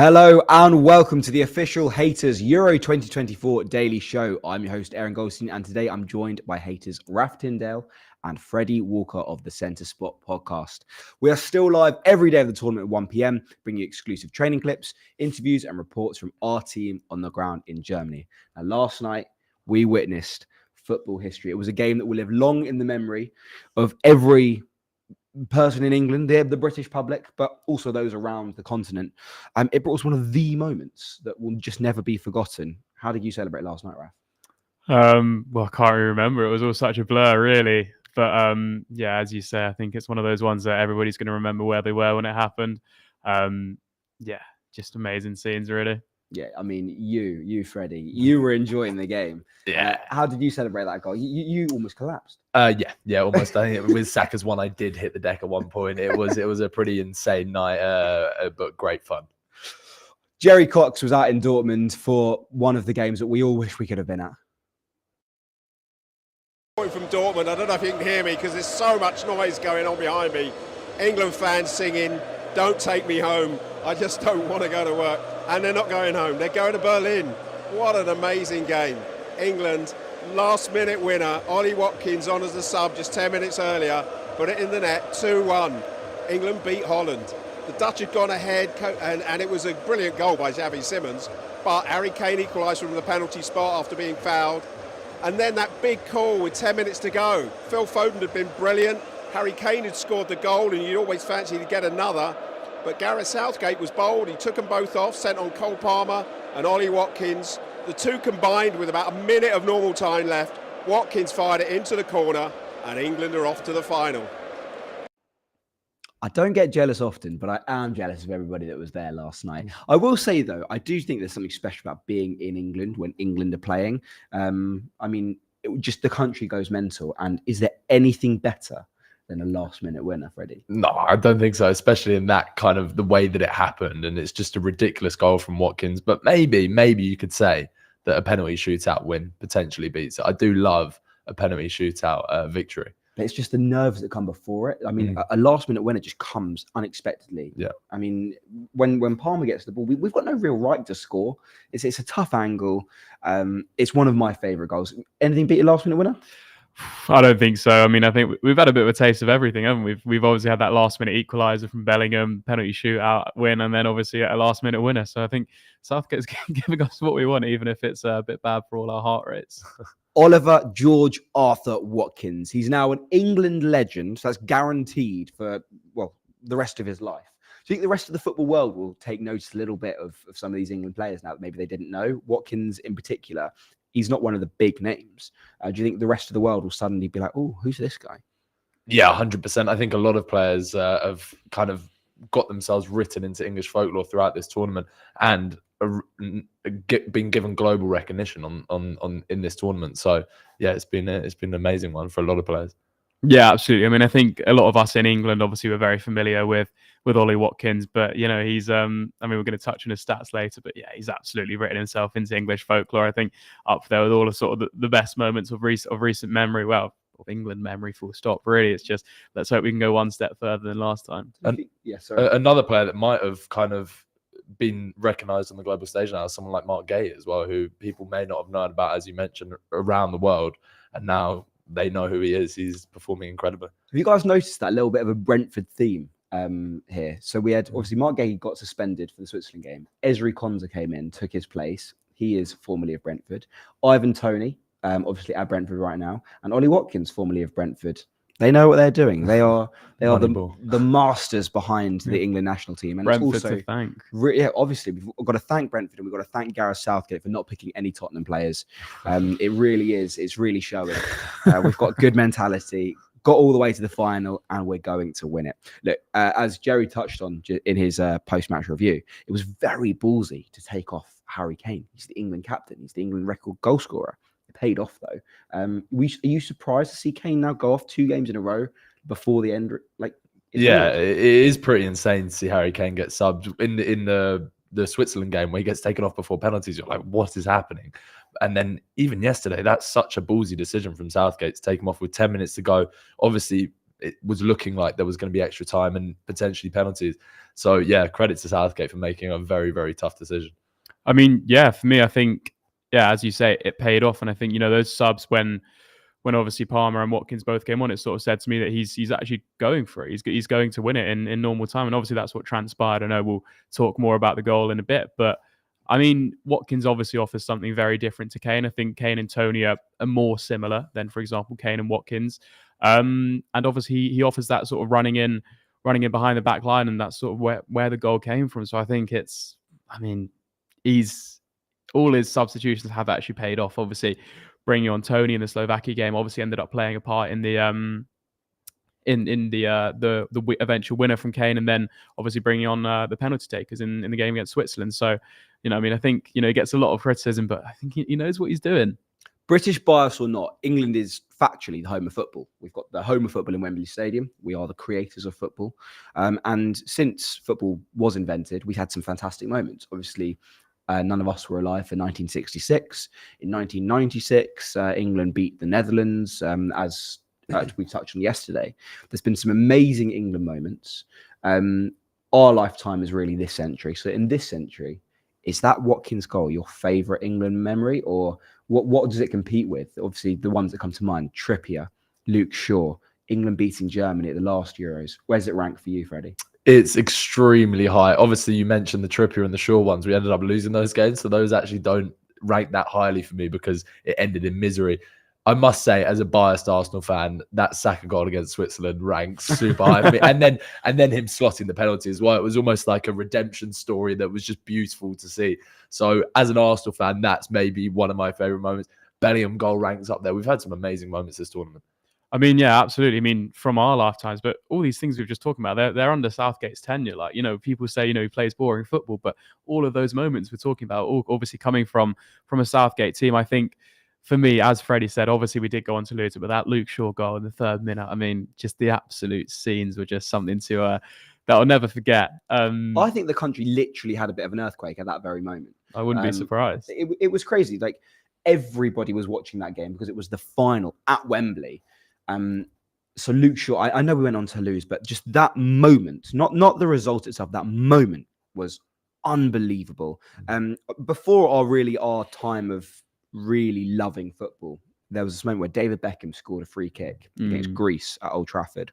Hello and welcome to the official Haters Euro 2024 Daily Show. I'm your host, Aaron Goldstein, and today I'm joined by Haters Raf Tyndale and Freddie Walker of the Centre Spot podcast. We are still live every day of the tournament at 1 p.m, bringing you exclusive training clips, interviews and reports from our team on the ground in Germany. Now, last night, we witnessed football history. It was a game that will live long in the memory of every person in England, the British public, but also those around the continent. It brought us one of the moments that will just never be forgotten. How did you celebrate last night, Raf? Well, I can't really remember. It was all such a blur, really. But yeah, as you say, I think it's one of those ones that everybody's going to remember where they were when it happened. Yeah, just amazing scenes, really. Yeah, I mean, you, Freddie, you were enjoying the game. Yeah. How did you celebrate that goal? You almost collapsed. Yeah, almost. I think with Saka's one, I did hit the deck at one point. It was a pretty insane night, but great fun. Jerry Cox was out in Dortmund for one of the games that we all wish we could have been at. From Dortmund, I don't know if you can hear me because there's so much noise going on behind me. England fans singing, "Don't take me home. I just don't want to go to work." And they're not going home. They're going to Berlin. What an amazing game. England, last-minute winner. Ollie Watkins on as a sub just 10 minutes earlier. Put it in the net, 2-1. England beat Holland. The Dutch had gone ahead, and it was a brilliant goal by Xavi Simons. But Harry Kane equalised from the penalty spot after being fouled. And then that big call with 10 minutes to go. Phil Foden had been brilliant. Harry Kane had scored the goal, and you'd always fancy to get another. But Gareth Southgate was bold. He took them both off, sent on Cole Palmer and Ollie Watkins. The two combined with about a minute of normal time left. Watkins fired it into the corner, and England are off to the final. I don't get jealous often, but I am jealous of everybody that was there last night. I will say, though, I do think there's something special about being in England when England are playing. I mean, just the country goes mental. And is there anything better than a last-minute winner, Freddie? No, I don't think so, especially in that kind of the way that it happened. And it's just a ridiculous goal from Watkins. But maybe you could say that a penalty shootout win potentially beats it. I do love a penalty shootout victory. But it's just the nerves that come before it. I mean, a last-minute winner just comes unexpectedly. Yeah. I mean, when Palmer gets the ball, we've got no real right to score. It's a tough angle. It's one of my favourite goals. Anything beat a last-minute winner? I don't think so. I mean, I think we've had a bit of a taste of everything, haven't we? We've obviously had that last-minute equaliser from Bellingham, penalty shootout win, and then obviously a last-minute winner. So I think Southgate's giving us what we want, even if it's a bit bad for all our heart rates. Oliver George Arthur Watkins. He's now an England legend, so that's guaranteed for, well, the rest of his life. Do you think the rest of the football world will take notice a little bit of some of these England players now that maybe they didn't know? Watkins in particular, he's not one of the big names. Do you think the rest of the world will suddenly be like, oh, who's this guy? Yeah, 100%. I think a lot of players have kind of got themselves written into English folklore throughout this tournament and been given global recognition on in this tournament. So yeah, it's been an amazing one for a lot of players. Yeah, absolutely. I mean, I think a lot of us in England obviously were very familiar with Ollie Watkins, but you know, he's I mean, we're going to touch on his stats later, but yeah, he's absolutely written himself into English folklore. I think up there with all of sort of the best moments of recent memory. Well, of England memory, full stop. Really, it's just let's hope we can go one step further than last time. Another player that might have kind of been recognised on the global stage now is someone like Mark Guehi as well, who people may not have known about, as you mentioned, around the world, and now they know who he is. He's performing incredibly. Have you guys noticed that little bit of a Brentford theme here? So we had, obviously, Mark Guehi got suspended for the Switzerland game. Ezri Konsa came in, took his place. He is formerly of Brentford. Ivan Toney, obviously at Brentford right now, and Ollie Watkins, formerly of Brentford. They know what they're doing. They are the masters behind the England national team. And Brentford it's also to thank. Obviously, we've got to thank Brentford and we've got to thank Gareth Southgate for not picking any Tottenham players. It really is. It's really showing. We've got good mentality, got all the way to the final, and we're going to win it. Look, as Jerry touched on in his post-match review, it was very ballsy to take off Harry Kane. He's the England captain. He's the England record goal scorer. It paid off, though. Are you surprised to see Kane now go off 2 games in a row before the end? Yeah, it is pretty insane to see Harry Kane get subbed in the Switzerland game where he gets taken off before penalties. You're like, what is happening? And then even yesterday, that's such a ballsy decision from Southgate to take him off with 10 minutes to go. Obviously, it was looking like there was going to be extra time and potentially penalties. So yeah, credit to Southgate for making a very, very tough decision. I mean, yeah, for me, I think, yeah, as you say, it paid off. And I think, those subs, when obviously Palmer and Watkins both came on, it sort of said to me that he's actually going for it. He's going to win it in normal time. And obviously that's what transpired. I know we'll talk more about the goal in a bit, but I mean, Watkins obviously offers something very different to Kane. I think Kane and Tony are more similar than, for example, Kane and Watkins. And obviously he offers that sort of running in behind the back line, and that's sort of where the goal came from. So I think all his substitutions have actually paid off. Obviously, bringing on Tony in the Slovakia game obviously ended up playing a part in the eventual winner from Kane, and then obviously bringing on the penalty takers in the game against Switzerland. So, I think he gets a lot of criticism, but I think he knows what he's doing. British bias or not, England is factually the home of football. We've got the home of football in Wembley Stadium. We are the creators of football. And since football was invented, we've had some fantastic moments. Obviously, none of us were alive for 1966. In 1996, England beat the Netherlands, as we touched on yesterday. There's been some amazing England moments. Our lifetime is really this century. So in this century, is that Watkins goal your favourite England memory, or what does it compete with? Obviously, the ones that come to mind: Trippier, Luke Shaw, England beating Germany at the last Euros. Where's it ranked for you, Freddie? It's extremely high. Obviously, you mentioned the Trippier and the Shaw ones. We ended up losing those games, so those actually don't rank that highly for me because it ended in misery. I must say, as a biased Arsenal fan, that Saka goal against Switzerland ranks super high for me. And then him slotting the penalty as well. It was almost like a redemption story that was just beautiful to see. So as an Arsenal fan, that's maybe one of my favourite moments. Bellingham goal ranks up there. We've had some amazing moments this tournament. I mean, yeah, absolutely. I mean, from our lifetimes, but all these things we've just talked about, they're under Southgate's tenure. Like, people say, he plays boring football, but all of those moments we're talking about, all obviously coming from a Southgate team. I think, for me, as Freddie said, obviously we did go on to lose it, but that Luke Shaw goal in the 3rd minute, I mean, just the absolute scenes were just something that I'll never forget. I think the country literally had a bit of an earthquake at that very moment. I wouldn't be surprised. It was crazy. Like, everybody was watching that game because it was the final at Wembley. So Luke Shaw, I know we went on to lose, but just that moment, not the result itself, that moment was unbelievable. Before our time of really loving football, there was this moment where David Beckham scored a free kick against Greece at Old Trafford.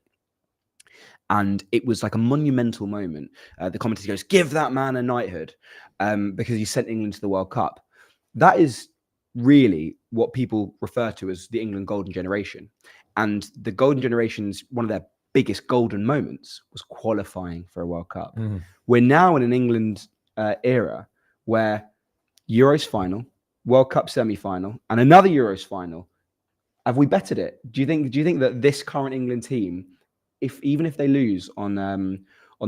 And it was like a monumental moment. The commentator goes, "Give that man a knighthood," because he sent England to the World Cup. That is really what people refer to as the England golden generation. And the golden generation's one of their biggest golden moments was qualifying for a World Cup. We're now in an England era where Euros final, World Cup semi-final, and another Euros final. Have we bettered it? Do you think that this current England team, even if they lose on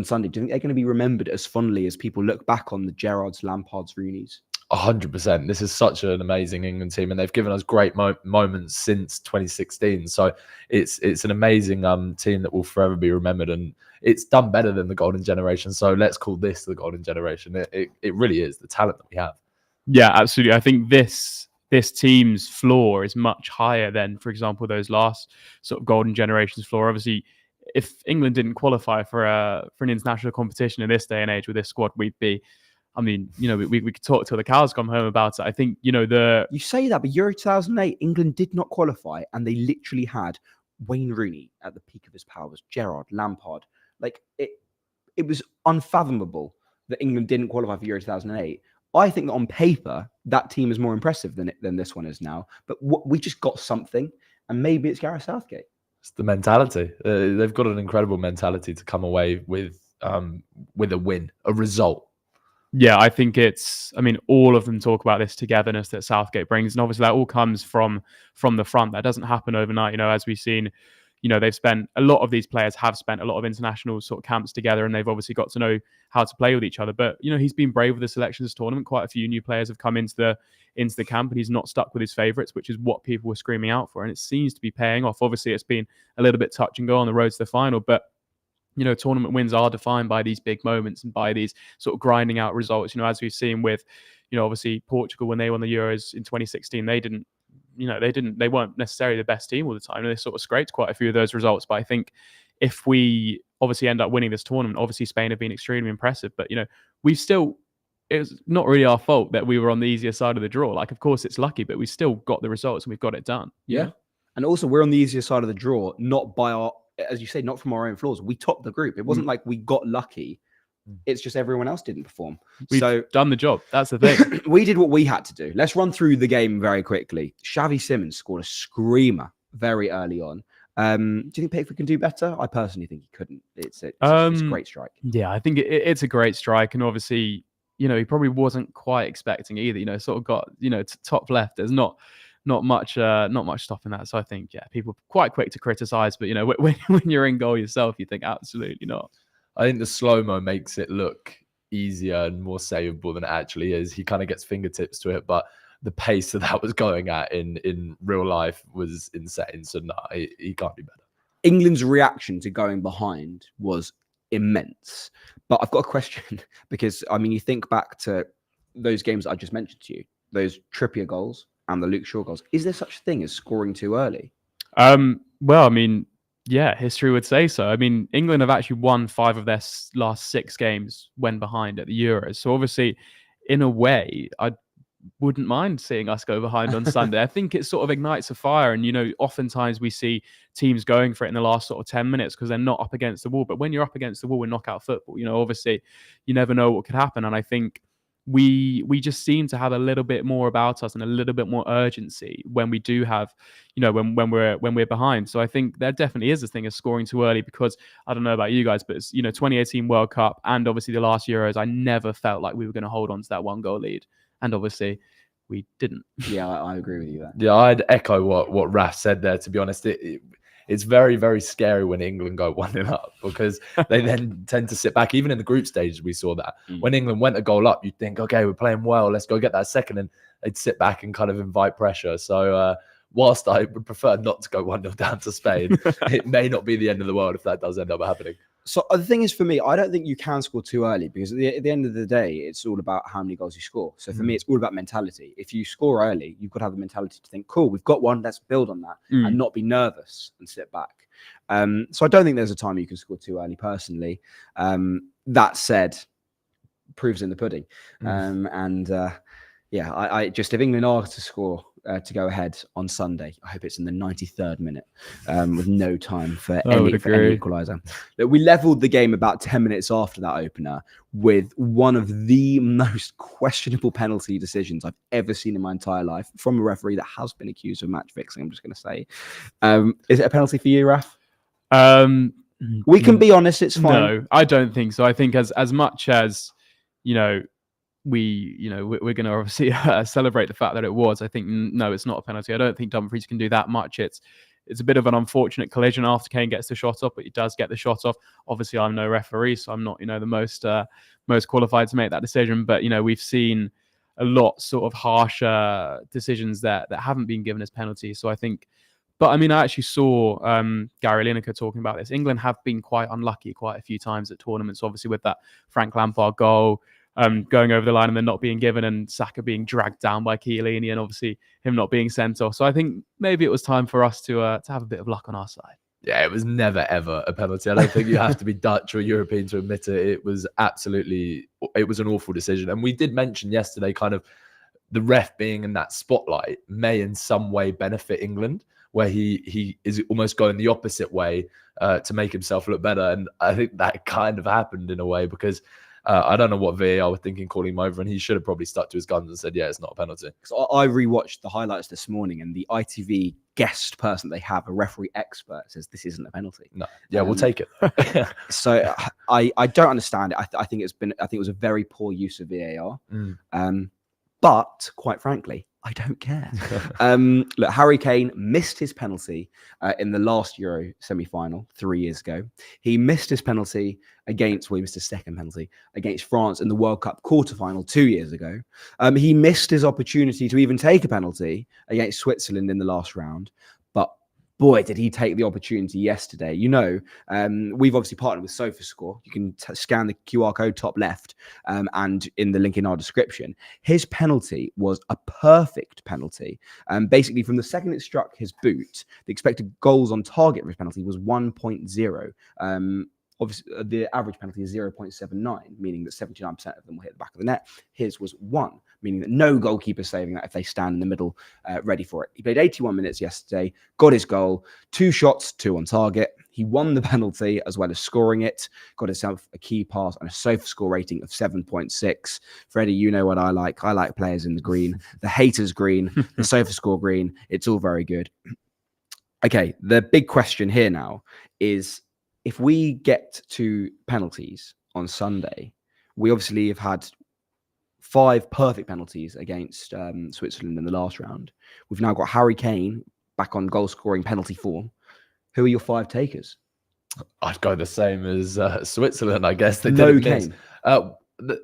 Sunday, do you think they're going to be remembered as fondly as people look back on the Gerrards, Lampards, Rooneys? 100%. This is such an amazing England team, and they've given us great moments since 2016. So it's an amazing team that will forever be remembered, and it's done better than the golden generation. So let's call this the golden generation. It really is the talent that we have. Yeah, absolutely. I think this team's floor is much higher than, for example, those last sort of golden generation's floor. Obviously, if England didn't qualify for an international competition in this day and age with this squad, we'd be. I mean, we could talk till the cows come home about it. I think, you say that, but Euro 2008, England did not qualify, and they literally had Wayne Rooney at the peak of his powers, Gerrard, Lampard. Like, it was unfathomable that England didn't qualify for Euro 2008. I think that on paper, that team is more impressive than this one is now. But we just got something, and maybe it's Gareth Southgate. It's the mentality. They've got an incredible mentality to come away with a win, a result. Yeah, I think all of them talk about this togetherness that Southgate brings. And obviously that all comes from the front. That doesn't happen overnight. As we've seen, a lot of these players have spent a lot of international sort of camps together, and they've obviously got to know how to play with each other. But, he's been brave with the selections tournament. Quite a few new players have come into the camp, and he's not stuck with his favourites, which is what people were screaming out for. And it seems to be paying off. Obviously, it's been a little bit touch and go on the road to the final, but tournament wins are defined by these big moments and by these sort of grinding out results. As we've seen with, obviously Portugal when they won the Euros in 2016, they didn't they weren't necessarily the best team all the time, and they sort of scraped quite a few of those results. But I think if we obviously end up winning this tournament, obviously Spain have been extremely impressive, but it's not really our fault that we were on the easier side of the draw. Like, of course it's lucky, but we still got the results and we've got it done. Yeah. And also we're on the easier side of the draw, not by our, as you say, not from our own flaws. We topped the group. It wasn't like we got lucky. It's just everyone else didn't perform. We've done the job. That's the thing. We did what we had to do. Let's run through the game very quickly. Xavi Simons scored a screamer very early on. Do you think Pickford can do better? I personally think he couldn't. It's a great strike. Yeah, I think it's a great strike. And obviously, he probably wasn't quite expecting either. Sort of got, top left. There's not much stopping that. So I think, people are quite quick to criticize. But, when you're in goal yourself, you think absolutely not. I think the slow-mo makes it look easier and more savable than it actually is. He kind of gets fingertips to it, but the pace that was going at in real life was insane. So no, he can't do better. England's reaction to going behind was immense. But I've got a question because, you think back to those games that I just mentioned to you, those Trippier goals and the Luke Shaw goals. Is there such a thing as scoring too early? Yeah, history would say so. England have actually won 5 of their last 6 games when behind at the Euros. So obviously, in a way, I wouldn't mind seeing us go behind on Sunday. I think it sort of ignites a fire. And, oftentimes we see teams going for it in the last sort of 10 minutes because they're not up against the wall. But when you're up against the wall in knockout football, obviously you never know what could happen. And I think we just seem to have a little bit more about us and a little bit more urgency when we do have, when we're behind. So I think there definitely is this thing of scoring too early because I don't know about you guys, but it's, 2018 World Cup and obviously the last Euros, I never felt like we were going to hold on to that 1-goal lead. And obviously we didn't. Yeah, I agree with you there. Yeah, I'd echo what Raf said there. To be honest, it's very, very scary when England go 1-0 up because they then tend to sit back. Even in the group stages, we saw that. When England went a goal up, you'd think, okay, we're playing well. Let's go get that second. And they'd sit back and kind of invite pressure. So whilst I would prefer not to go 1-0 down to Spain, it may not be the end of the world if that does end up happening. So the thing is, for me, I don't think you can score too early because at the end of the day, it's all about how many goals you score. So for me, it's all about mentality. If you score early, you've got to have the mentality to think, cool, we've got one, let's build on that and not be nervous and sit back. So I don't think there's a time you can score too early, personally. That said, proof's in the pudding. I just, if England are to score, to go ahead on Sunday, I hope it's in the 93rd minute with no time for any equaliser. We levelled the game about 10 minutes after that opener with one of the most questionable penalty decisions I've ever seen in my entire life from a referee that has been accused of match fixing, I'm just going to say. Is it a penalty for you, Raf? We can be honest, it's fine. No, I don't think so. I think as much as, we're going to obviously celebrate the fact that it was. I think no, it's not a penalty. I don't think Dumfries can do that much. It's a bit of an unfortunate collision after Kane gets the shot off, but he does get the shot off. Obviously, I'm no referee, so I'm not the most qualified to make that decision. But we've seen a lot sort of harsher decisions that haven't been given as penalties. So I think. But I actually saw Gary Lineker talking about this. England have been quite unlucky quite a few times at tournaments, obviously with that Frank Lampard goal. Going over the line and then not being given, and Saka being dragged down by Chiellini, and obviously him not being sent off. So I think maybe it was time for us to have a bit of luck on our side. Yeah, it was never, ever a penalty. I don't think you have to be Dutch or European to admit it. It was an awful decision. And we did mention yesterday kind of the ref being in that spotlight may in some way benefit England, where he is almost going the opposite way to make himself look better. And I think that kind of happened in a way because I don't know what VAR were thinking calling him over, and he should have probably stuck to his guns and said, yeah, it's not a penalty. So I rewatched the highlights this morning, and the ITV guest person they have, a referee expert, says this isn't a penalty. No, yeah, we'll take it. So I don't understand it. I think it was a very poor use of VAR. But quite frankly, I don't care. Look, Harry Kane missed his penalty in the last Euro semi-final 3 years ago. He missed his penalty he missed his second penalty against France in the World Cup quarterfinal 2 years ago. He missed his opportunity to even take a penalty against Switzerland in the last round. But boy, did he take the opportunity yesterday. We've obviously partnered with SofaScore. You can scan the QR code top left and in the link in our description. His penalty was a perfect penalty. Basically, from the second it struck his boot, the expected goals on target for his penalty was 1.0. Obviously, the average penalty is 0.79, meaning that 79% of them will hit the back of the net. His was 1, meaning that no goalkeeper saving that if they stand in the middle ready for it. He played 81 minutes yesterday, got his goal, 2 shots, 2 on target. He won the penalty as well as scoring it, got himself a key pass and a SofaScore rating of 7.6. Freddie, you know what I like. I like players in the green, the haters green, the SofaScore green. It's all very good. Okay, the big question here now is, if we get to penalties on Sunday, we obviously have had 5 perfect penalties against Switzerland in the last round. We've now got Harry Kane back on goal-scoring penalty form. Who are your 5 takers? I'd go the same as Switzerland, I guess. They No didn't Kane.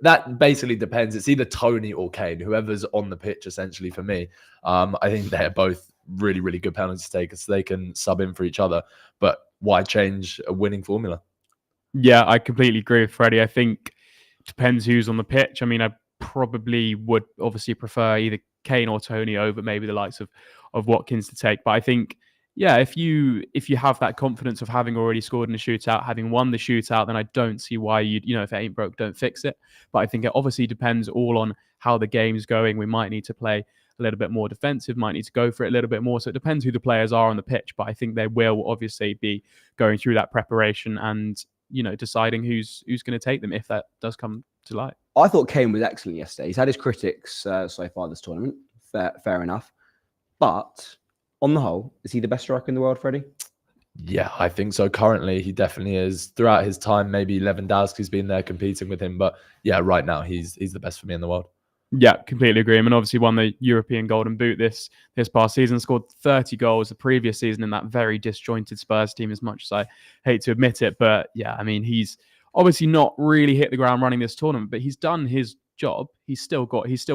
That basically depends. It's either Tony or Kane, whoever's on the pitch, essentially, for me. I think they're both really, really good penalty takers, so they can sub in for each other. But why change a winning formula? Yeah, I completely agree with Freddie. I think it depends who's on the pitch. I mean, I probably would obviously prefer either Kane or Tony over maybe the likes of Watkins to take. But I think, yeah, if you have that confidence of having already scored in a shootout, having won the shootout, then I don't see why if it ain't broke, don't fix it. But I think it obviously depends all on how the game's going. We might need to play a little bit more defensive, might need to go for it a little bit more. So it depends who the players are on the pitch. But I think they will obviously be going through that preparation and, deciding who's going to take them if that does come to light. I thought Kane was excellent yesterday. He's had his critics so far this tournament. Fair enough. But on the whole, is he the best striker in the world, Freddie? Yeah, I think so. Currently, he definitely is. Throughout his time, maybe Lewandowski's been there competing with him. But yeah, right now, he's the best for me in the world. Yeah, completely agree. I mean, obviously won the European Golden Boot this past season, scored 30 goals the previous season in that very disjointed Spurs team, as much as I hate to admit it. But yeah, I mean, he's obviously not really hit the ground running this tournament, but he's done his job. He's still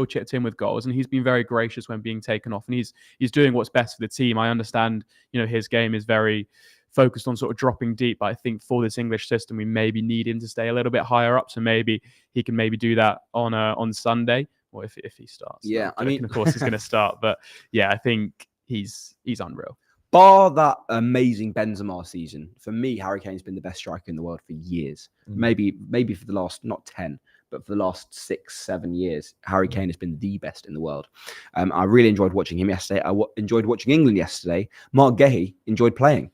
chipped in with goals, and he's been very gracious when being taken off, and he's doing what's best for the team. I understand, his game is very focused on sort of dropping deep, but I think for this English system, we maybe need him to stay a little bit higher up. So maybe he can do that on Sunday. Or if he starts. Yeah, I mean, of course he's going to start, but yeah, I think he's unreal. Bar that amazing Benzema season, for me, Harry Kane's been the best striker in the world for years. Maybe for the last, not 10, but for the last 6-7 years, Harry Kane has been the best in the world. I really enjoyed watching him yesterday. I enjoyed watching England yesterday. Mark Guehi enjoyed playing.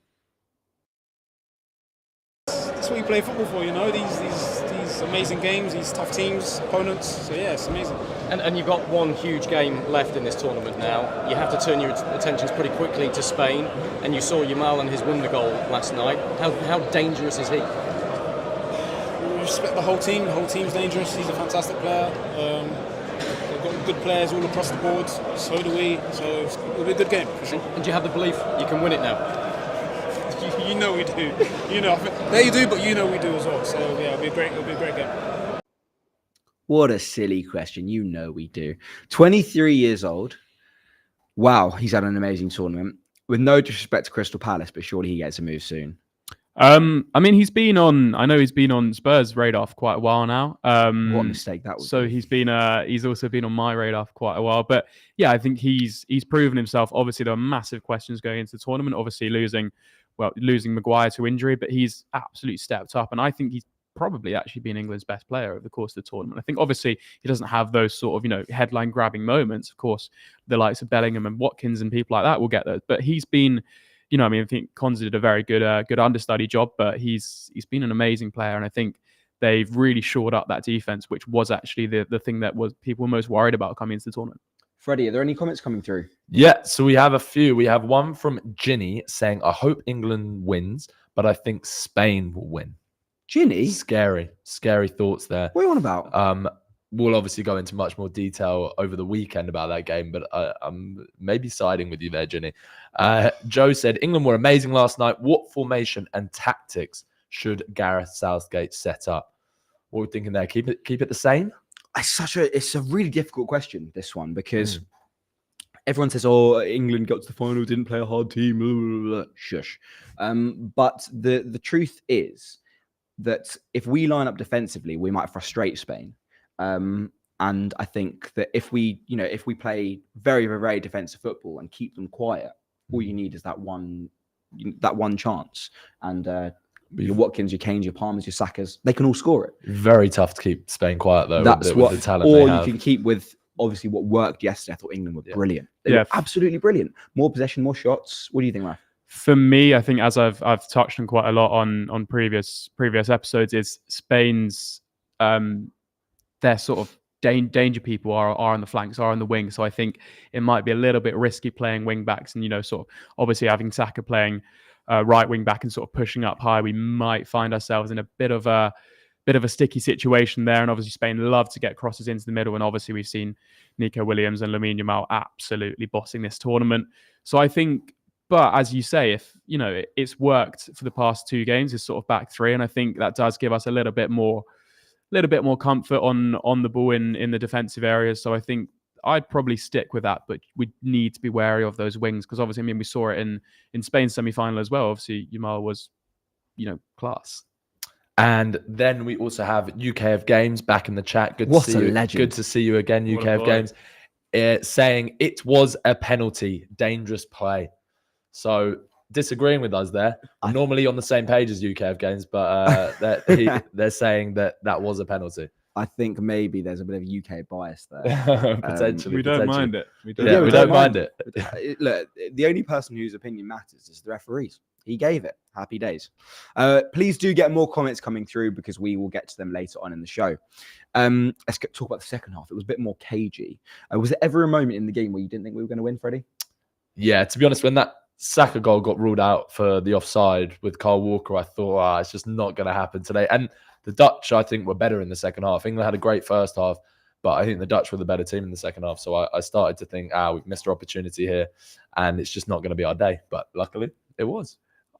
That's what you play football for, these amazing games, these tough teams, opponents. So yeah, it's amazing. And you've got one huge game left in this tournament now. You have to turn your attentions pretty quickly to Spain, and you saw Yamal and his wonder goal last night. How dangerous is he? We respect the whole team. The whole team's dangerous. He's a fantastic player. We've got good players all across the board. So do we. So it'll be a good game for sure. And do you have the belief you can win it now? You know we do. They do, but we do as well. So yeah, it'll be a great game. What a silly question. You know we do. 23 years old. Wow, he's had an amazing tournament. With no disrespect to Crystal Palace, but surely he gets a move soon. I mean, he's been on Spurs' radar for quite a while now. What a mistake that was. So he's also been on my radar for quite a while. But yeah, I think he's proven himself. Obviously, there are massive questions going into the tournament. Obviously, losing Maguire to injury, but he's absolutely stepped up, and I think he's probably actually been England's best player over the course of the tournament. I think obviously he doesn't have those sort of headline grabbing moments. Of course, the likes of Bellingham and Watkins and people like that will get those, but he's been, I think Cons did a very good understudy job, but he's been an amazing player, and I think they've really shored up that defense, which was actually the thing that was people were most worried about coming into the tournament. Freddie, are there any comments coming through? Yeah, so we have a few. We have one from Ginny saying, I hope England wins, but I think Spain will win. Ginny? Scary thoughts there. What are you on about? We'll obviously go into much more detail over the weekend about that game, but I'm maybe siding with you there, Ginny. Joe said, England were amazing last night. What formation and tactics should Gareth Southgate set up? What are we thinking there? Keep it the same? It's a really difficult question, this one, because everyone says, "Oh, England got to the final, didn't play a hard team." Blah, blah, blah. Shush. But the truth is that if we line up defensively, we might frustrate Spain. And I think that if we play very, very, very defensive football and keep them quiet, all you need is that one chance. And your Watkins, your Kanes, your Palmers, your Sakas, they can all score it. Very tough to keep Spain quiet though. That's with the talent or they you have. can keep with obviously what worked yesterday. I thought England were brilliant. They were absolutely brilliant. More possession, more shots. What do you think, Raf? For me, I think as I've touched on quite a lot on previous episodes, is Spain's their sort of danger people are on the flanks, are on the wing. So I think it might be a little bit risky playing wing backs, and sort of obviously having Saka playing right wing back and sort of pushing up high, we might find ourselves in a bit of a sticky situation there. And obviously Spain love to get crosses into the middle, and obviously we've seen Nico Williams and Lamine Yamal absolutely bossing this tournament. So I think, but as you say, if it's worked for the past 2 games, it's sort of back 3, and I think that does give us a little bit more comfort on the ball in the defensive areas. So I think I'd probably stick with that, but we need to be wary of those wings, because obviously, we saw it in Spain's semi-final as well. Obviously, Yamal was, class. And then we also have UKF Games back in the chat. Good What to see a you. legend. Good to see you again, What a UKF boy. Games. Saying it was a penalty, dangerous play. So disagreeing with us there. I'm normally on the same page as UKF Games, but they're saying that was a penalty. I think maybe there's a bit of UK bias there. Potentially. We don't mind it. We don't mind it. Look, the only person whose opinion matters is the referees. He gave it. Happy days. Please do get more comments coming through, because we will get to them later on in the show. Let's talk about the second half. It was a bit more cagey. Was there ever a moment in the game where you didn't think we were going to win, Freddie? Yeah, to be honest, when that Saka goal got ruled out for the offside with Kyle Walker, I thought, it's just not going to happen today. And the Dutch, I think, were better in the second half. England had a great first half, but I think the Dutch were the better team in the second half. So I started to think, we've missed our opportunity here, and it's just not going to be our day. But luckily, it was.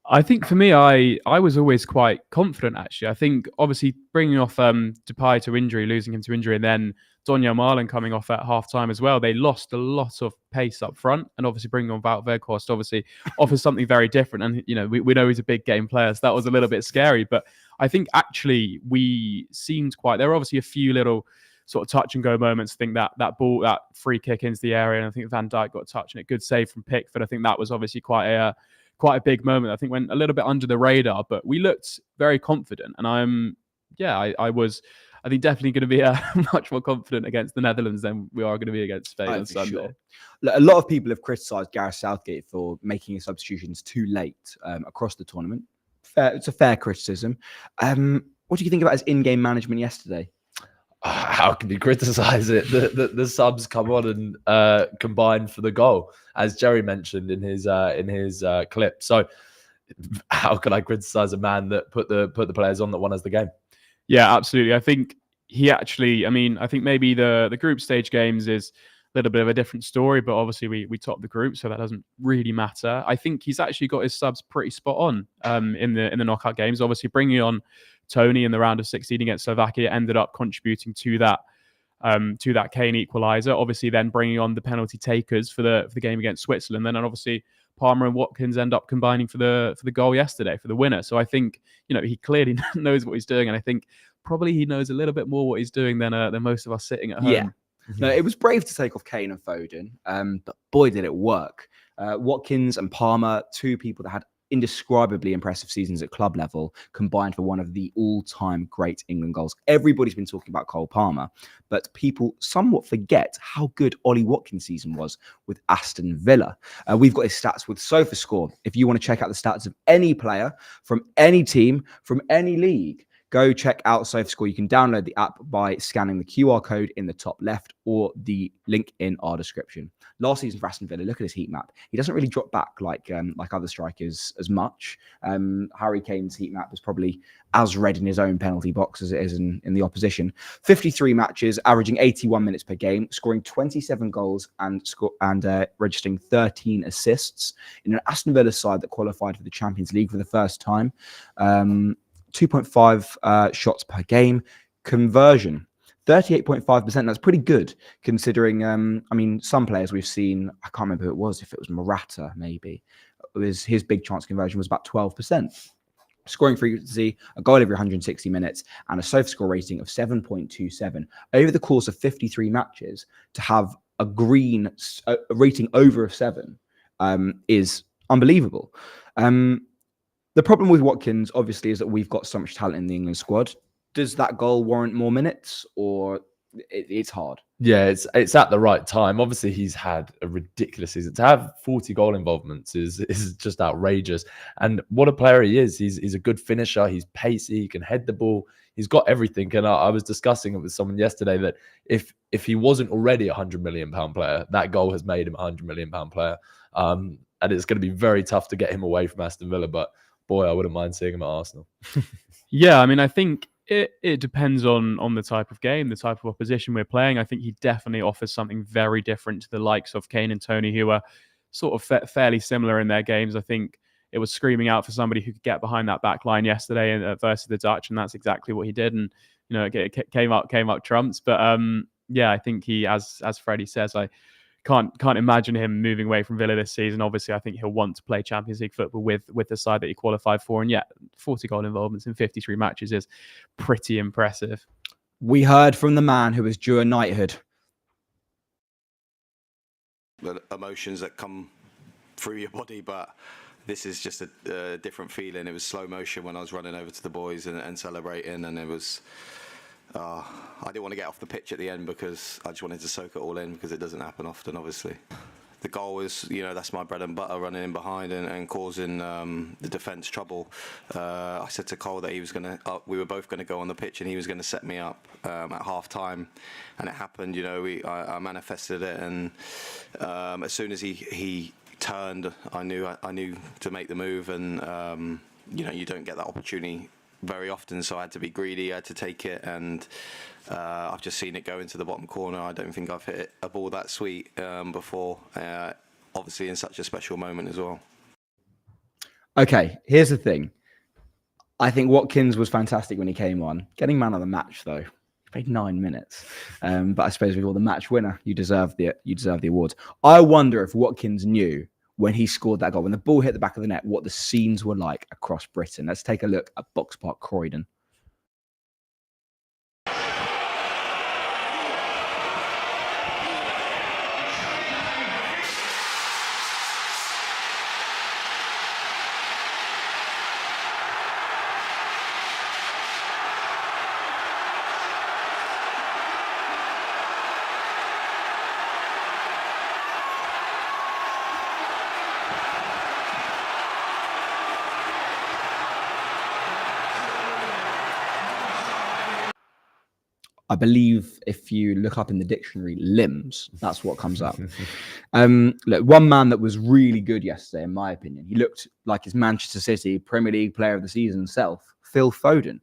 I think for me, I was always quite confident, actually. I think, obviously, bringing off Depay to injury, losing him to injury, and then Donyell Malen coming off at half-time as well, they lost a lot of pace up front. And obviously bringing on Wout Weghorst obviously offers something very different. And, we know he's a big game player, so that was a little bit scary. But I think, actually, we seemed quite... There were obviously a few little sort of touch-and-go moments. I think that ball, that free kick into the area, and I think Van Dijk got a touch, and a good save from Pickford. I think that was obviously quite a big moment. I think went a little bit under the radar, but we looked very confident. And I was, I think, definitely going to be much more confident against the Netherlands than we are going to be against Spain on Sunday. Sure. A lot of people have criticised Gareth Southgate for making his substitutions too late across the tournament. It's a fair criticism. What do you think about his in-game management yesterday? How can you criticize it? The subs come on and combine for the goal, as Jerry mentioned in his clip. So how can I criticize a man that put the players on that won us the game? Yeah, absolutely. I think he actually, I think maybe the group stage games is a little bit of a different story, but obviously we topped the group, so that doesn't really matter. I think he's actually got his subs pretty spot on in the knockout games. Obviously bringing on Tony in the round of 16 against Slovakia ended up contributing to that Kane equaliser. Obviously, then bringing on the penalty takers for the game against Switzerland. Then obviously Palmer and Watkins end up combining for the goal yesterday, for the winner. So I think he clearly knows what he's doing, and I think probably he knows a little bit more what he's doing than most of us sitting at home. Yeah. No, it was brave to take off Kane and Foden, but boy did it work. Watkins and Palmer, 2 people that had indescribably impressive seasons at club level, combined for one of the all-time great England goals. Everybody's been talking about Cole Palmer, but people somewhat forget how good Ollie Watkins' season was with Aston Villa. We've got his stats with SofaScore. If you want to check out the stats of any player from any team, from any league, go check out SofaScore. You can download the app by scanning the QR code in the top left or the link in our description. Last season for Aston Villa, look at his heat map. He doesn't really drop back like other strikers as much. Harry Kane's heat map is probably as red in his own penalty box as it is in the opposition. 53 matches, averaging 81 minutes per game, scoring 27 goals and registering 13 assists in an Aston Villa side that qualified for the Champions League for the first time. 2.5 shots per game. Conversion, 38.5%. That's pretty good considering, I mean, some players we've seen, I can't remember who it was, if it was Morata, maybe. His big chance conversion was about 12%. Scoring frequency, a goal every 160 minutes, and a SofaScore rating of 7.27 over the course of 53 matches. To have a rating over a 7 is unbelievable. The problem with Watkins, obviously, is that we've got so much talent in the England squad. Does that goal warrant more minutes, or it's hard? Yeah, it's at the right time. Obviously, he's had a ridiculous season. To have 40 goal involvements is just outrageous. And what a player he is. He's a good finisher. He's pacey. He can head the ball. He's got everything. And I was discussing it with someone yesterday that if he wasn't already a £100 million player, that goal has made him a £100 million player. And it's going to be very tough to get him away from Aston Villa. But boy, I wouldn't mind seeing him at Arsenal. Yeah, I mean, I think it depends on the type of game, the type of opposition we're playing. I think he definitely offers something very different to the likes of Kane and Tony, who are sort of fairly similar in their games. I think it was screaming out for somebody who could get behind that back line yesterday versus the Dutch, and that's exactly what he did. And it came up trumps. But yeah, I think he, as Freddie says, I can't imagine him moving away from Villa this season. Obviously, I think he'll want to play Champions League football with the side that he qualified for. And yet, 40 goal involvements in 53 matches is pretty impressive. We heard from the man who was due a knighthood. The emotions that come through your body, but this is just a different feeling. It was slow motion when I was running over to the boys and celebrating, and it was... I didn't want to get off the pitch at the end because I just wanted to soak it all in, because it doesn't happen often, obviously. The goal was, that's my bread and butter, running in behind and causing the defence trouble. I said to Cole that we were both going to go on the pitch and he was going to set me up at half time, and it happened. I manifested it, and as soon as he turned, I knew to make the move, and you don't get that opportunity very often, so I had to be greedy. I had to take it, and I've just seen it go into the bottom corner. I don't think I've hit a ball that sweet before, obviously in such a special moment as well. Okay, here's the thing. I think Watkins was fantastic when he came on. Getting man of the match, though, he played 9 minutes. But I suppose if you're the match winner, you deserve the award. I wonder if Watkins knew when he scored that goal, when the ball hit the back of the net, what the scenes were like across Britain. Let's take a look at Box Park Croydon. I believe if you look up in the dictionary, limbs, that's what comes up. Look, one man that was really good yesterday, in my opinion, he looked like his Manchester City Premier League Player of the Season self, Phil Foden.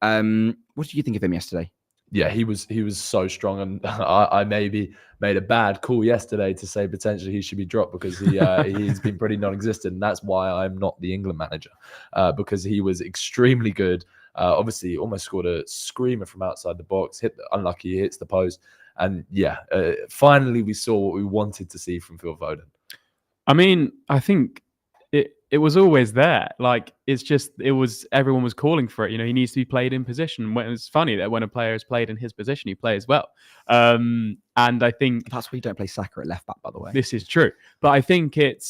What did you think of him yesterday? Yeah, he was so strong, and I maybe made a bad call yesterday to say potentially he should be dropped because he's been pretty non-existent. And that's why I'm not the England manager, because he was extremely good. Obviously, he almost scored a screamer from outside the box. Unlucky, he hits the post, and yeah, finally we saw what we wanted to see from Phil Foden. I mean, I think it was always there. Like, everyone was calling for it. He needs to be played in position. It's funny that when a player is played in his position, he plays well. And I think that's why you don't play Saka at left back, by the way. This is true. But I think it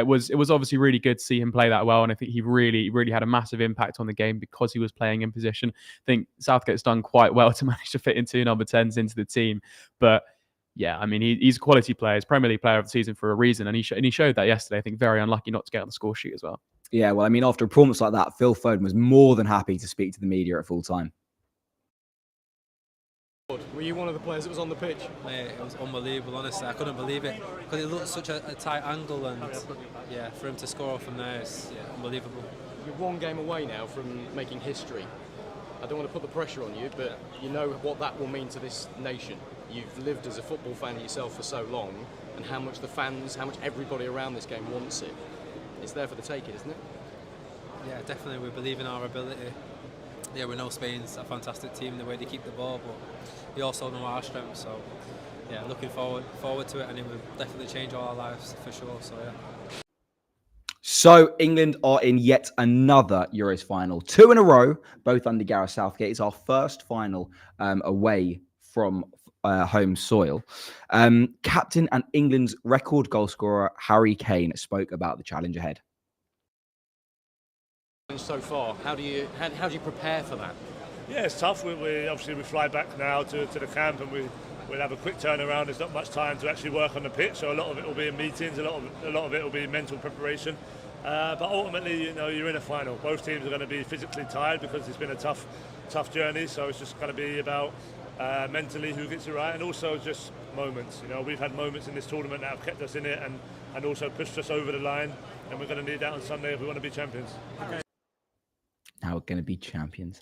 was obviously really good to see him play that well. And I think he really, really had a massive impact on the game because he was playing in position. I think Southgate's done quite well to manage to fit in 2 number 10s into the team. But yeah, I mean, he's a quality player. He's Premier League Player of the Season for a reason. And he showed that yesterday. I think very unlucky not to get on the score sheet as well. Yeah, well, I mean, after a performance like that, Phil Foden was more than happy to speak to the media at full time. Were you one of the players that was on the pitch? Mate, it was unbelievable, honestly. I couldn't believe it because it looked such a tight angle, and yeah, for him to score from there is unbelievable. You're 1 game away now from making history. I don't want to put the pressure on you, but you know what that will mean to this nation. You've lived as a football fan yourself for so long, and how much the fans, how much everybody around this game wants it. It's there for the taking, isn't it? Yeah, definitely. We believe in our ability. yeah, we know Spain's a fantastic team, the way they keep the ball, but we also know our strengths. So yeah, looking forward to it, and it will definitely change all our lives for sure. So yeah. So England are in yet another Euros final, 2 in a row, both under Gareth Southgate. It's our first final away from home soil. Captain and England's record goalscorer Harry Kane spoke about the challenge ahead. So far, how do you prepare for that? Yeah, it's tough. We obviously we fly back now to the camp, and we'll have a quick turnaround. There's not much time to actually work on the pitch, so a lot of it will be in meetings. A lot of it will be mental preparation. But ultimately, you're in a final. Both teams are going to be physically tired because it's been a tough journey. So it's just going to be about mentally who gets it right, and also just moments. We've had moments in this tournament that have kept us in it and also pushed us over the line, and we're going to need that on Sunday if we want to be champions. Okay. Now we're going to be champions.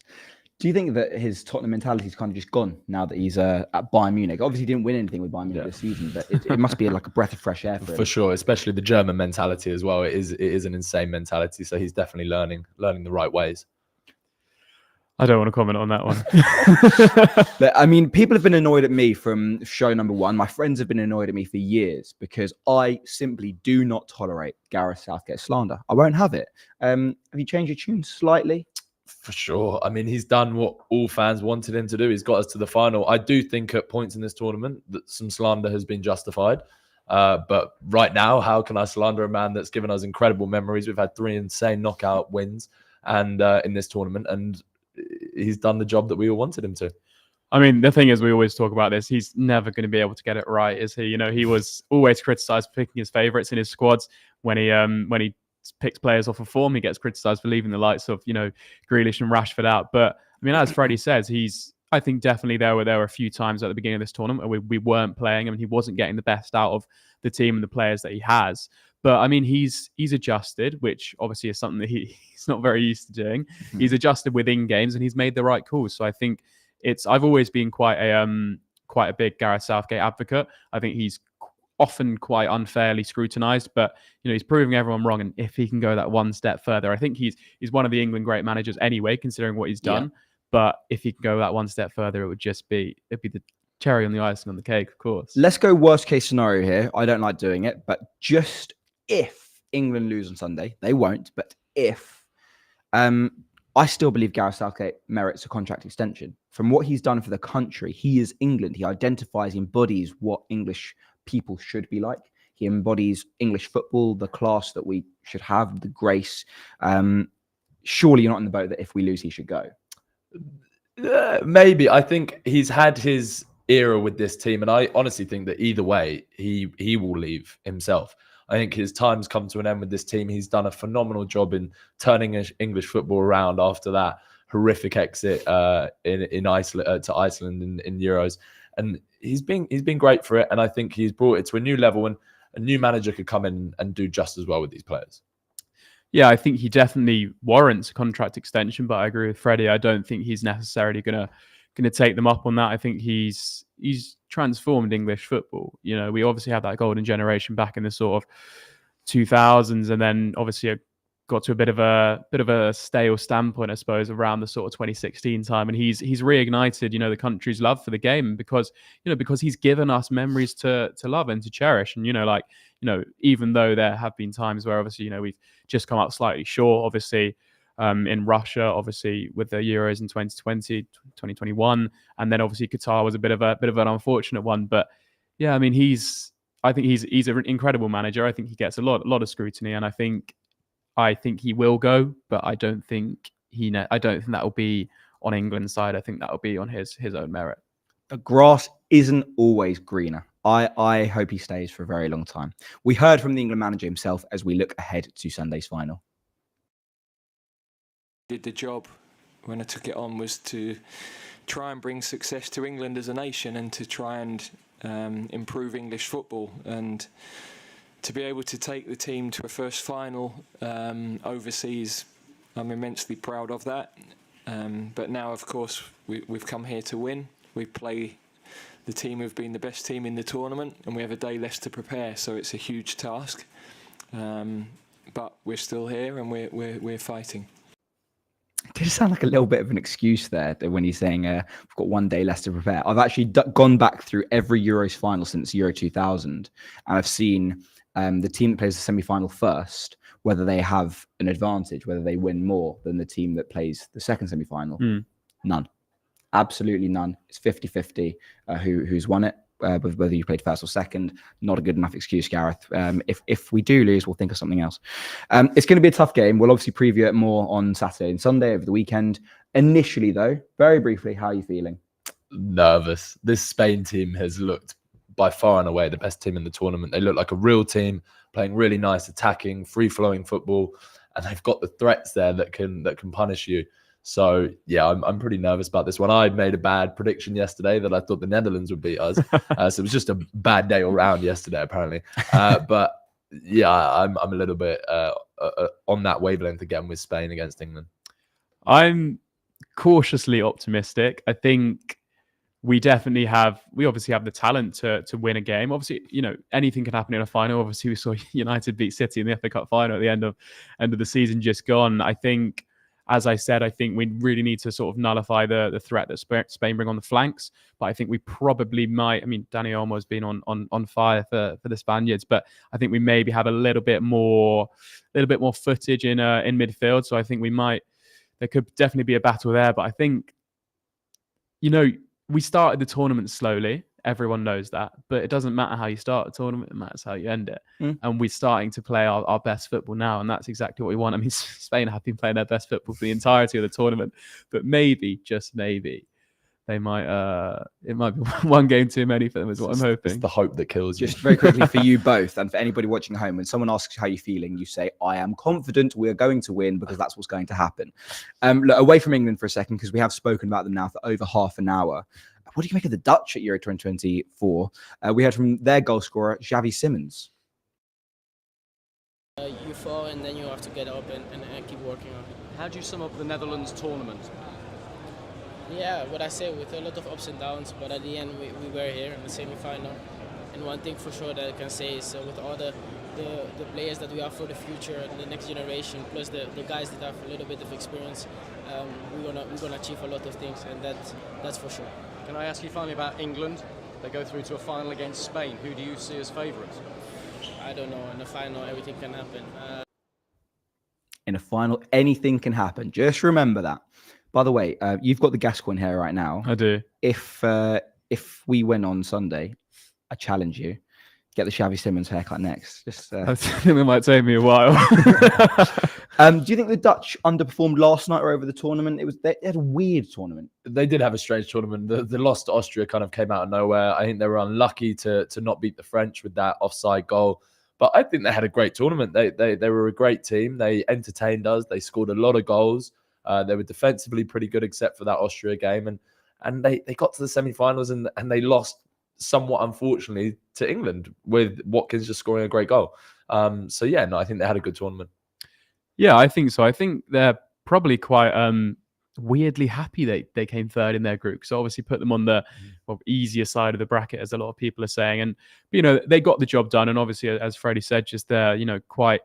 Do you think that his Tottenham mentality is kind of just gone now that he's at Bayern Munich? Obviously, he didn't win anything with Bayern Munich this season, but it must be like a breath of fresh air for him. For sure, especially the German mentality as well. It is an insane mentality. So he's definitely learning the right ways. I don't want to comment on that one. But, I mean, people have been annoyed at me from show number one. My friends have been annoyed at me for years because I simply do not tolerate Gareth Southgate slander. I won't have it. Have you changed your tune slightly? For sure. I mean, he's done what all fans wanted him to do. He's got us to the final. I do think at points in this tournament that some slander has been justified. But right now, how can I slander a man that's given us incredible memories? We've had 3 insane knockout wins and in this tournament, and he's done the job that we all wanted him to. I mean, the thing is, we always talk about this. He's never going to be able to get it right, is he? He was always criticised for picking his favourites in his squads. When he picks players off of form, he gets criticised for leaving the likes of Grealish and Rashford out. But I mean, as Freddie says, I think definitely there were a few times at the beginning of this tournament where we weren't playing him and he wasn't getting the best out of the team and the players that he has. But I mean, he's adjusted, which obviously is something that he's not very used to doing. Mm-hmm. He's adjusted within games and he's made the right calls. So I think I've always been quite a big Gareth Southgate advocate. I think he's often quite unfairly scrutinised, but he's proving everyone wrong. And if he can go that one step further, I think he's one of the England great managers anyway, considering what he's done. Yeah. But if he can go that one step further, it'd be the cherry on the icing on the cake, of course. Let's go worst case scenario here. I don't like doing it, but just if England lose on Sunday, they won't. But if I still believe Gareth Southgate merits a contract extension. From what he's done for the country, he is England. He embodies what English people should be like. He embodies English football, the class that we should have, the grace. Surely you're not in the boat that if we lose, he should go. Maybe. I think he's had his era with this team, and I honestly think that either way, he will leave himself. I think his time's come to an end with this team. He's done a phenomenal job in turning English football around after that horrific exit in Iceland to Iceland in Euros, and he's been great for it. And I think he's brought it to a new level, and a new manager could come in and do just as well with these players. Yeah, I think he definitely warrants a contract extension, but I agree with Freddie. I don't think he's necessarily gonna take them up on that. I think he's transformed English football. We obviously had that golden generation back in the sort of 2000s, and then obviously got to a bit of a stale standpoint, I suppose, around the sort of 2016 time. And he's reignited, the country's love for the game because he's given us memories to love and to cherish. And, even though there have been times where obviously, we've just come up slightly short, obviously, in Russia, obviously with the Euros in 2020, 2021. And then obviously Qatar was a bit of an unfortunate one. But yeah, I mean, I think he's an incredible manager. I think he gets a lot of scrutiny, and I think he will go, but I don't think that will be on England's side. I think that will be on his own merit. The grass isn't always greener. I hope he stays for a very long time. We heard from the England manager himself as we look ahead to Sunday's final. Did the job when I took it on was to try and bring success to England as a nation and to try and improve English football, and to be able to take the team to a first final overseas. I'm immensely proud of that. But now, of course, we've come here to win. We play the team who've been the best team in the tournament, and we have a day less to prepare, so it's a huge task. But we're still here and we're fighting. did sound like a little bit of an excuse there when he's saying we've got 1 day less to prepare. I've actually gone back through every Euros final since Euro 2000, and I've seen the team that plays the semi-final first, whether they have an advantage, whether they win more than the team that plays the second semi-final. None. Absolutely none. It's 50-50 who's won it. Whether you played first or second, not a good enough excuse, Gareth. If we do lose, we'll think of something else. It's going to be a tough game. We'll obviously preview it more on Saturday and Sunday over the weekend. Initially, though, very briefly, how are you feeling? Nervous. This Spain team has looked by far and away the best team in the tournament. They look like a real team, playing really nice, attacking, free-flowing football, and they've got the threats there that can punish you. So, yeah, I'm pretty nervous about this one. I made a bad prediction yesterday that I thought the Netherlands would beat us. So it was just a bad day all round yesterday, apparently. But, yeah, I'm a little bit on that wavelength again with Spain against England. I'm cautiously optimistic. I think we obviously have the talent to win a game. Obviously, anything can happen in a final. Obviously, we saw United beat City in the FA Cup final at the end of the season just gone. I think, as I said, I think we really need to sort of nullify the threat that Spain bring on the flanks. But I think we probably might. I mean, Dani Olmo's been on fire for the Spaniards, but I think we maybe have a little bit more footage in midfield. So I think there could definitely be a battle there. But I think, we started the tournament slowly. Everyone knows that, but it doesn't matter how you start a tournament; it matters how you end it. And we're starting to play our best football now, and that's exactly what we want. I mean, Spain have been playing their best football for the entirety of the tournament, but maybe, just maybe, they might. It might be one game too many for them, is what I'm hoping. It's the hope that kills you. Just very quickly for you both, and for anybody watching at home, when someone asks you how you're feeling, you say, "I am confident we are going to win," because that's what's going to happen. Look, away from England for a second, because we have spoken about them now for over half an hour. What do you make of the Dutch at Euro 2024? We heard from their goal scorer, Xavi Simons. You fall and then you have to get up and keep working on it. How do you sum up the Netherlands tournament? Yeah, what I say, with a lot of ups and downs, but at the end we were here in the semi-final. And one thing for sure that I can say is with all the players that we have for the future, the next generation, plus the guys that have a little bit of experience, we're gonna achieve a lot of things, and that's for sure. Can I ask you finally about England? They go through to a final against Spain. Who do you see as favourites? I don't know. In the final, everything can happen. In a final, anything can happen. Just remember that. By the way, you've got the Gascoigne hair right now. I do. If we win on Sunday, I challenge you. Get the Xavi Simons haircut next. I think it might take me a while. Do you think the Dutch underperformed last night or over the tournament? They had a weird tournament. They did have a strange tournament. The loss to Austria kind of came out of nowhere. I think they were unlucky to not beat the French with that offside goal. But I think they had a great tournament. They were a great team. They entertained us. They scored a lot of goals. They were defensively pretty good, except for that Austria game. And they got to the semi-finals and they lost somewhat unfortunately to England, with Watkins just scoring a great goal. I think they had a good tournament. Yeah, I think so. I think they're probably quite weirdly happy they came third in their group. So obviously put them on the easier side of the bracket, as a lot of people are saying. And they got the job done. And obviously, as Freddie said, just they're quite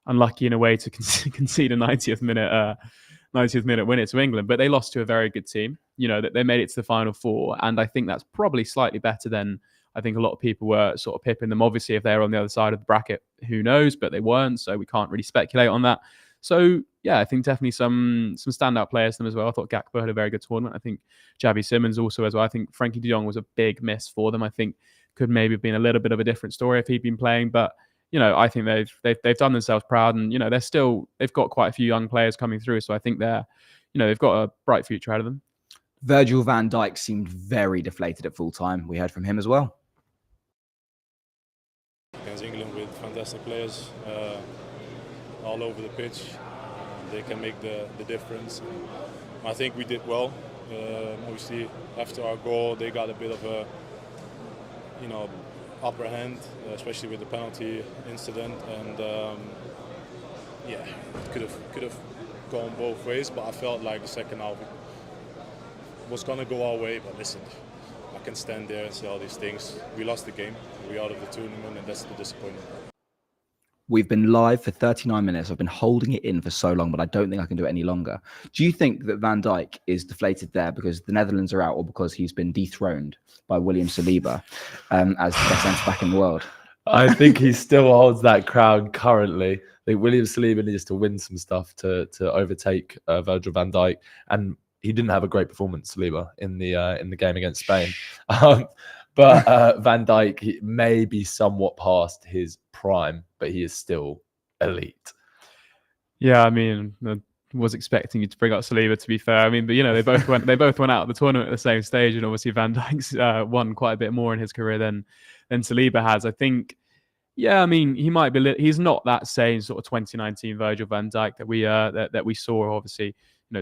unlucky in a way to concede a 90th minute win it to England. But they lost to a very good team. They made it to the final four, and I think that's probably slightly better than I think a lot of people were sort of pipping them. Obviously, if they're on the other side of the bracket, who knows? But they weren't, so we can't really speculate on that. So yeah, I think definitely some standout players to them as well. I thought Gakpo had a very good tournament. I think Xavi Simons also as well. I think Frankie de Jong was a big miss for them. I think could maybe have been a little bit of a different story if he'd been playing, but I think they've done themselves proud, and they've got quite a few young players coming through. So I think they've got a bright future out of them. Virgil van Dijk seemed very deflated at full time. We heard from him as well. Against England with fantastic players all over the pitch, they can make the difference. I think we did well. Obviously, after our goal, they got a bit of a upper hand, especially with the penalty incident, and it could have gone both ways. But I felt like the second half was gonna go our way. But listen, I can stand there and say all these things. We lost the game. We're out of the tournament, and that's the disappointment. We've been live for 39 minutes. I've been holding it in for so long, but I don't think I can do it any longer. Do you think that Van Dijk is deflated there because the Netherlands are out, or because he's been dethroned by William Saliba as the best centre-back in the world? I think he still holds that crown currently. I think William Saliba needs to win some stuff to overtake Virgil van Dijk, and he didn't have a great performance, Saliba, in the game against Spain. But Van Dijk may be somewhat past his prime, but he is still elite. Yeah, I mean, I was expecting you to bring up Saliba, to be fair. I mean, but they both went out of the tournament at the same stage, and obviously Van Dijk's won quite a bit more in his career than Saliba has. I think, yeah, I mean, he might be. He's not that same sort of 2019 Virgil van Dijk that we saw. Obviously,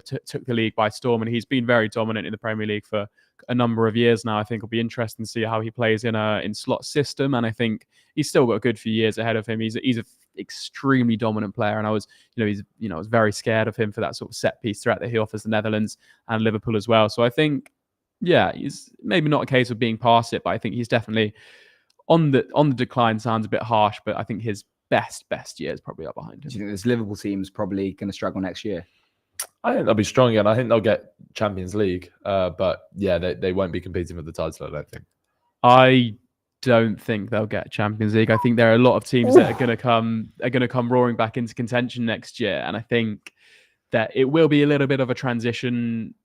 took the league by storm, and he's been very dominant in the Premier League for a number of years now. I think it'll be interesting to see how he plays in slot system, and I think he's still got a good few years ahead of him. He's an extremely dominant player, and I was very scared of him for that sort of set piece threat that he offers the Netherlands and Liverpool as well. So I think, yeah, he's maybe not a case of being past it, but I think he's definitely on the decline. Sounds a bit harsh, but I think his best years probably are behind him. Do you think this Liverpool team's probably going to struggle next year? I think they'll be strong again. I think they'll get Champions League, but yeah, they won't be competing for the title, I don't think. I don't think they'll get Champions League. I think there are a lot of teams that are going to come roaring back into contention next year, and I think that it will be a little bit of a transition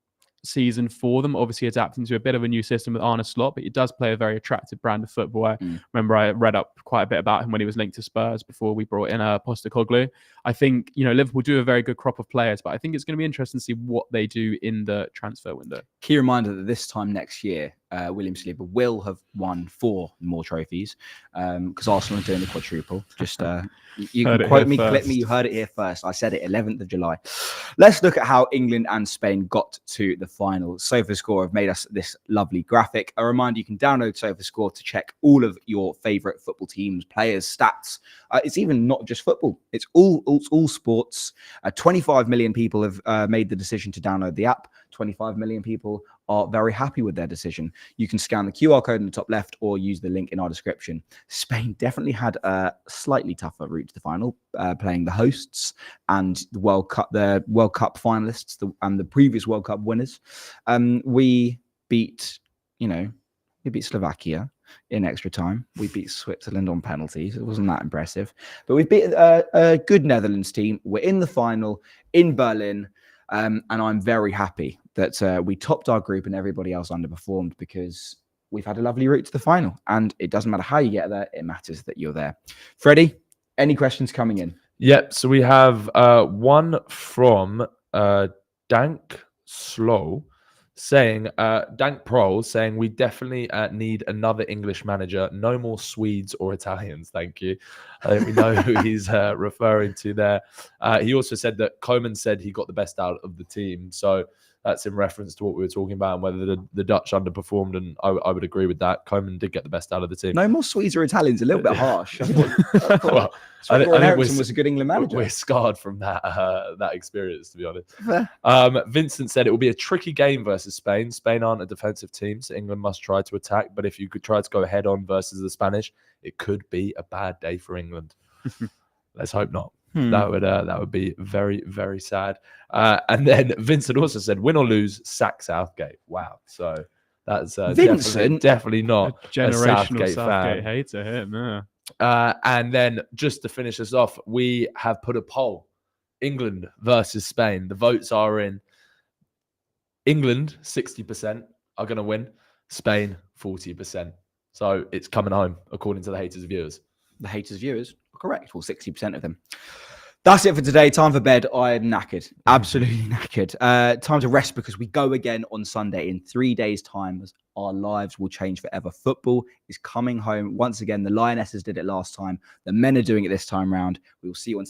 season for them, obviously adapting to a bit of a new system with Arne Slot, but he does play a very attractive brand of football. I remember I read up quite a bit about him when he was linked to Spurs before we brought in Postecoglou. I think Liverpool do a very good crop of players, but I think it's going to be interesting to see what they do in the transfer window. Key reminder that this time next year, William Saliba will have won 4 more trophies because Arsenal are doing the quadruple. Just you can quote me, clip me. You heard it here first. I said it, 11th of July. Let's look at how England and Spain got to the final. SofaScore have made us this lovely graphic. A reminder, you can download SofaScore to check all of your favourite football teams, players, stats. It's even not just football. It's all sports. 25 million people have made the decision to download the app. 25 million people are very happy with their decision. You can scan the QR code in the top left or use the link in our description. Spain definitely had a slightly tougher route to the final, playing the hosts and the World Cup finalists and the previous World Cup winners. We beat Slovakia in extra time. We beat Switzerland on penalties. It wasn't that impressive, but we beat a good Netherlands team. We're in the final in Berlin. And I'm very happy that we topped our group and everybody else underperformed, because we've had a lovely route to the final. And it doesn't matter how you get there. It matters that you're there. Freddie, any questions coming in? Yep. So we have one from Dank Slow saying, Dank Prol saying, we definitely need another English manager. No more Swedes or Italians. Thank you. I think we know who he's referring to there. He also said that Koeman said he got the best out of the team. So that's in reference to what we were talking about and whether the Dutch underperformed. And I would agree with that. Koeman did get the best out of the team. No more Swedes or Italians. A little bit harsh. I thought I think Eriksson was a good England manager. We're scarred from that experience, to be honest. Vincent said it will be a tricky game versus Spain. Spain aren't a defensive team, so England must try to attack. But if you could try to go head on versus the Spanish, it could be a bad day for England. Let's hope not. That would be very, very sad. And then Vincent also said, win or lose, sack Southgate. Wow. So that's definitely not a generational Southgate fan. Hater him. Yeah. And then just to finish us off, we have put a poll: England versus Spain. The votes are in. England 60% are going to win. Spain 40%. So it's coming home according to the haters viewers. The haters viewers are correct. Well, 60% of them. That's it for today. Time for bed. I am knackered. Absolutely knackered. Time to rest, because we go again on Sunday in 3 days' time. As our lives will change forever. Football is coming home once again. The Lionesses did it last time. The men are doing it this time round. We will see you on